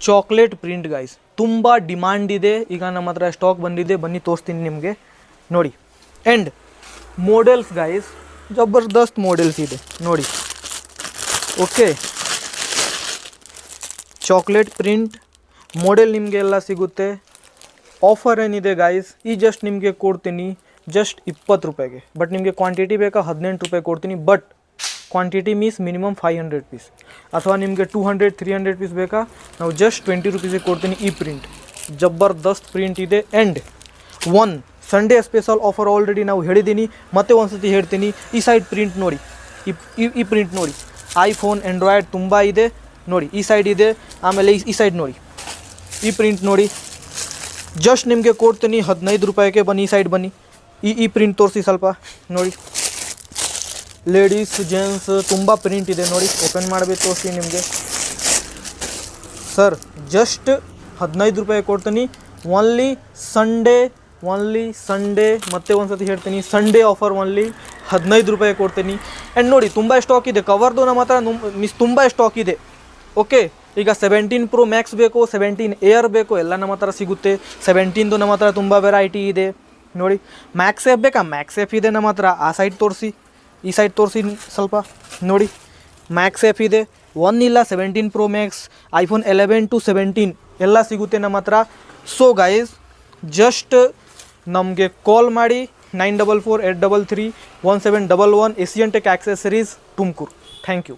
Chocolate print guys, ತುಂಬ demand ಇದೆ. ಈಗ ನಮ್ಮ ಹತ್ರ ಸ್ಟಾಕ್ ಬಂದಿದೆ, ಬನ್ನಿ ತೋರಿಸ್ತೀನಿ ನಿಮಗೆ ನೋಡಿ. ಆ್ಯಂಡ್ ಮಾಡೆಲ್ಸ್ ಗೈಸ್, ಜಬರ್ದಸ್ತ್ ಮಾಡೆಲ್ಸ್ ಇದೆ ನೋಡಿ. ಓಕೆ, ಚಾಕ್ಲೇಟ್ ಪ್ರಿಂಟ್ ಮಾಡೆಲ್ ನಿಮಗೆ ಎಲ್ಲ ಸಿಗುತ್ತೆ. ಆಫರ್ ಏನಿದೆ ಗೈಸ್, ಈ ಜಸ್ಟ್ ನಿಮಗೆ ಕೊಡ್ತೀನಿ ಜಸ್ಟ್ 20 ರೂಪಾಯಿಗೆ. ಬಟ್ ನಿಮಗೆ ಕ್ವಾಂಟಿಟಿ ಬೇಕಾ 18 ರೂಪಾಯಿ ಕೊಡ್ತೀನಿ. But quantity means minimum 500 piece, ಅಥವಾ ನಿಮಗೆ 200-300 ಪೀಸ್ ಬೇಕಾ, ನಾವು ಜಸ್ಟ್ 20 ರೂಪೀಸಿಗೆ ಕೊಡ್ತೀನಿ. ಈ ಪ್ರಿಂಟ್ ಜಬರ್ದಸ್ತ್ ಪ್ರಿಂಟ್ ಇದೆ. And one Sunday special offer already ನಾವು ಹೇಳಿದ್ದೀನಿ, ಮತ್ತೆ ಒಂದು ಸತಿ ಹೇಳ್ತೀನಿ. ಈ ಸೈಡ್ ಪ್ರಿಂಟ್ ನೋಡಿ, ಈ ಪ್ರಿಂಟ್ ನೋಡಿ. ಐಫೋನ್, ಆ್ಯಂಡ್ರಾಯ್ಡ್ ತುಂಬ ಇದೆ ನೋಡಿ. ಈ ಸೈಡ್ ಇದೆ, ಆಮೇಲೆ ಈ ಸೈಡ್ ನೋಡಿ, ಈ ಪ್ರಿಂಟ್ ನೋಡಿ. ಜಸ್ಟ್ ನಿಮಗೆ ಕೊಡ್ತೀನಿ 15 ರೂಪಾಯಿಗೆ. ಬನ್ನಿ ಈ ಸೈಡ್ ಬನ್ನಿ, ಈ ಪ್ರಿಂಟ್ ತೋರಿಸಿ ಸ್ವಲ್ಪ ನೋಡಿ. ಲೇಡೀಸ್, ಜೆಂಟ್ಸ್ ತುಂಬ ಪ್ರಿಂಟ್ ಇದೆ ನೋಡಿ. ಓಪನ್ ಮಾಡಬೇಕು, ತೋರಿಸ್ತೀನಿ ನಿಮಗೆ. ಸರ್ ಜಸ್ಟ್ 15 ರೂಪಾಯಿ ಕೊಡ್ತೀನಿ. ಓನ್ಲಿ ಸಂಡೇ ಮತ್ತೆ ಒಂದು ಸತಿ ಹೇಳ್ತೀನಿ, ಸಂಡೇ ಆಫರ್ ಓನ್ಲಿ 15 ರೂಪಾಯಿ ಕೊಡ್ತೀನಿ. ಆ್ಯಂಡ್ ನೋಡಿ ತುಂಬ ಸ್ಟಾಕ್ ಇದೆ. ಕವರ್ದು ನಮ್ಮ ಹತ್ರ ತುಂಬ ಸ್ಟಾಕ್ ಇದೆ. ಓಕೆ, ಈಗ 17 Pro Max ಬೇಕು, 17 Air ಬೇಕು, ಎಲ್ಲ ನಮ್ಮ ಹತ್ರ ಸಿಗುತ್ತೆ. 17ದು ನಮ್ಮ ಹತ್ರ ತುಂಬ ವೆರೈಟಿ ಇದೆ ನೋಡಿ. ಮ್ಯಾಕ್ಸ್ ಎಫ್ ಬೇಕಾ, ಮ್ಯಾಕ್ಸ್ ಎಫ್ ಇದೆ ನಮ್ಮ ಹತ್ರ. ಆ ಸೈಡ್ ತೋರಿಸಿ, ಈ ಸೈಡ್ ತೋರಿಸಿ ಸ್ವಲ್ಪ ನೋಡಿ. ಮ್ಯಾಕ್ಸ್ ಎಫ್ ಇದೆ, 1 ಇಲ್ಲ 17 Pro Max, iPhone 11 to 17 ಎಲ್ಲ ಸಿಗುತ್ತೆ ನಮ್ಮ ಹತ್ರ. ಸೊ ಗೈಸ್, ಜಸ್ಟ್ ನಮಗೆ ಕಾಲ್ ಮಾಡಿ 944-833-1711, Asian tech accessories Tumakuru. Thank you.